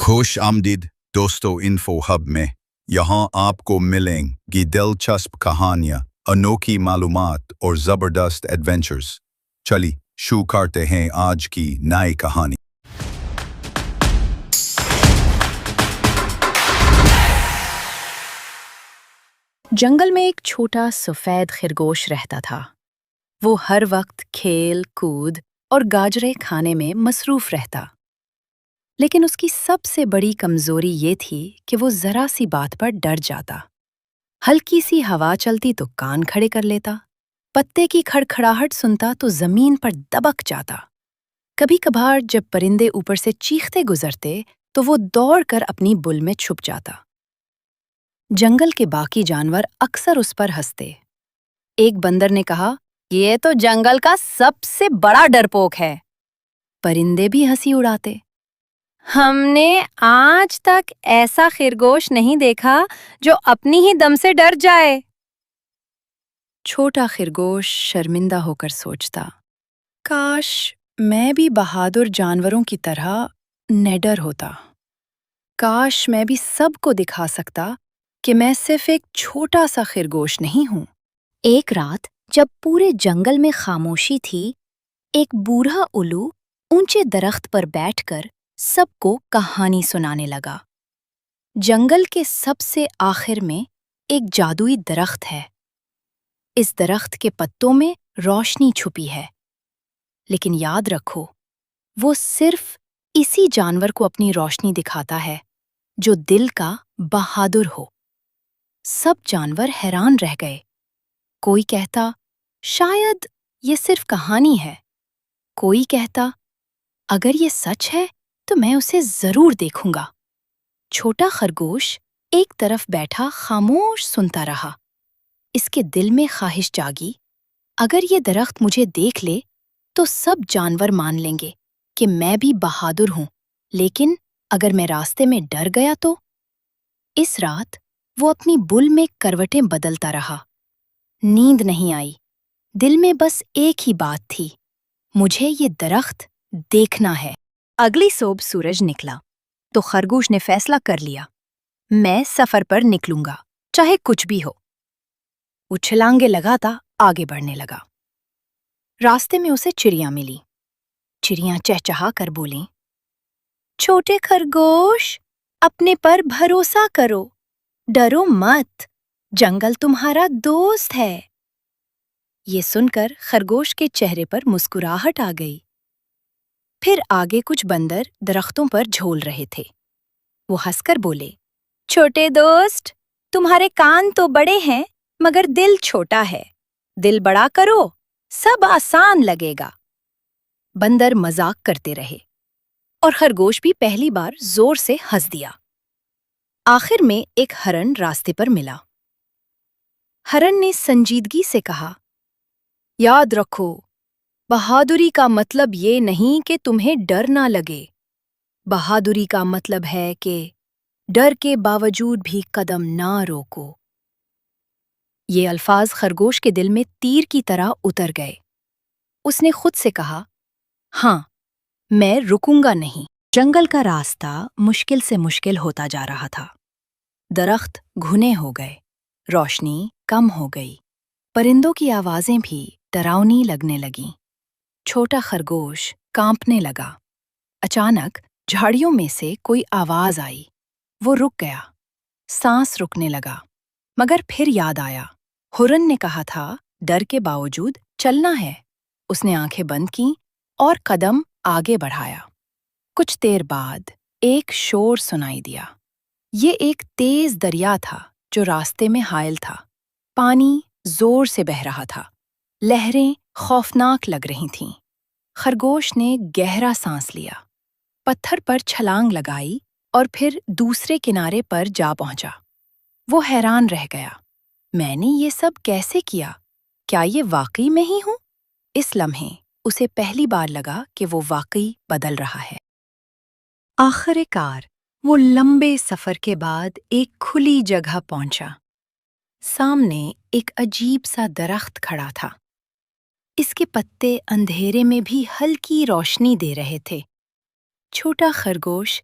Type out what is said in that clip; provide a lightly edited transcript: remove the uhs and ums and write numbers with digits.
خوش آمدید دوستو انفو ہب میں یہاں آپ کو ملیں گی دلچسپ کہانیاں انوکھی معلومات اور زبردست ایڈونچرز چلی شروع کرتے ہیں آج کی نئی کہانی جنگل میں ایک چھوٹا سفید خرگوش رہتا تھا۔ وہ ہر وقت کھیل کود اور گاجریں کھانے میں مصروف رہتا، لیکن اس کی سب سے بڑی کمزوری یہ تھی کہ وہ ذرا سی بات پر ڈر جاتا۔ ہلکی سی ہوا چلتی تو کان کھڑے کر لیتا، پتے کی کھڑکھڑاہٹ سنتا تو زمین پر دبک جاتا۔ کبھی کبھار جب پرندے اوپر سے چیختے گزرتے تو وہ دوڑ کر اپنی بل میں چھپ جاتا۔ جنگل کے باقی جانور اکثر اس پر ہنستے۔ ایک بندر نے کہا، یہ تو جنگل کا سب سے بڑا ڈرپوک ہے۔ پرندے بھی ہنسی اڑاتے، ہم نے آج تک ایسا خرگوش نہیں دیکھا جو اپنی ہی دم سے ڈر جائے۔ چھوٹا خرگوش شرمندہ ہو کر سوچتا، کاش میں بھی بہادر جانوروں کی طرح نڈر ہوتا۔ کاش میں بھی سب کو دکھا سکتا کہ میں صرف ایک چھوٹا سا خرگوش نہیں ہوں۔ ایک رات جب پورے جنگل میں خاموشی تھی، ایک بوڑھا الو اونچے درخت پر بیٹھ کر سب کو کہانی سنانے لگا۔ جنگل کے سب سے آخر میں ایک جادوئی درخت ہے۔ اس درخت کے پتوں میں روشنی چھپی ہے، لیکن یاد رکھو، وہ صرف اسی جانور کو اپنی روشنی دکھاتا ہے جو دل کا بہادر ہو۔ سب جانور حیران رہ گئے۔ کوئی کہتا، شاید یہ صرف کہانی ہے۔ کوئی کہتا، اگر یہ سچ ہے تو میں اسے ضرور دیکھوں گا۔ چھوٹا خرگوش ایک طرف بیٹھا خاموش سنتا رہا۔ اس کے دل میں خواہش جاگی، اگر یہ درخت مجھے دیکھ لے تو سب جانور مان لیں گے کہ میں بھی بہادر ہوں، لیکن اگر میں راستے میں ڈر گیا تو؟ اس رات وہ اپنی بل میں کروٹیں بدلتا رہا۔ نیند نہیں آئی، دل میں بس ایک ہی بات تھی، مجھے یہ درخت دیکھنا ہے۔ اگلی صبح سورج نکلا تو خرگوش نے فیصلہ کر لیا، میں سفر پر نکلوں گا، چاہے کچھ بھی ہو۔ وہ چھلانگے لگاتا آگے بڑھنے لگا۔ راستے میں اسے چڑیاں ملی۔ چڑیاں چہچہا کر بولیں، چھوٹے خرگوش، اپنے پر بھروسہ کرو، ڈرو مت، جنگل تمہارا دوست ہے۔ یہ سن کر خرگوش کے چہرے پر مسکراہٹ آ گئی۔ پھر آگے کچھ بندر درختوں پر جھول رہے تھے۔ وہ ہنس کر بولے، چھوٹے دوست، تمہارے کان تو بڑے ہیں مگر دل چھوٹا ہے، دل بڑا کرو، سب آسان لگے گا۔ بندر مذاق کرتے رہے اور خرگوش بھی پہلی بار زور سے ہنس دیا۔ آخر میں ایک ہرن راستے پر ملا۔ ہرن نے سنجیدگی سے کہا، یاد رکھو، بہادری کا مطلب یہ نہیں کہ تمہیں ڈر نہ لگے، بہادری کا مطلب ہے کہ ڈر کے باوجود بھی قدم نہ روکو۔ یہ الفاظ خرگوش کے دل میں تیر کی طرح اتر گئے۔ اس نے خود سے کہا، ہاں، میں رکوں گا نہیں۔ جنگل کا راستہ مشکل سے مشکل ہوتا جا رہا تھا۔ درخت گھنے ہو گئے، روشنی کم ہو گئی، پرندوں کی آوازیں بھی ڈراؤنی لگنے لگیں۔ چھوٹا خرگوش کانپنے لگا۔ اچانک جھاڑیوں میں سے کوئی آواز آئی۔ وہ رک گیا، سانس رکنے لگا، مگر پھر یاد آیا، ہرن نے کہا تھا ڈر کے باوجود چلنا ہے۔ اس نے آنکھیں بند کیں اور قدم آگے بڑھایا۔ کچھ دیر بعد ایک شور سنائی دیا۔ یہ ایک تیز دریا تھا جو راستے میں حائل تھا۔ پانی زور سے بہہ رہا تھا، لہریں خوفناک لگ رہی تھیں۔ خرگوش نے گہرا سانس لیا، پتھر پر چھلانگ لگائی اور پھر دوسرے کنارے پر جا پہنچا۔ وہ حیران رہ گیا، میں نے یہ سب کیسے کیا؟ کیا یہ واقعی میں ہی ہوں؟ اس لمحے اسے پہلی بار لگا کہ وہ واقعی بدل رہا ہے۔ آخر کار وہ لمبے سفر کے بعد ایک کھلی جگہ پہنچا۔ سامنے ایک عجیب سا درخت کھڑا تھا۔ اس کے پتے اندھیرے میں بھی ہلکی روشنی دے رہے تھے۔ چھوٹا خرگوش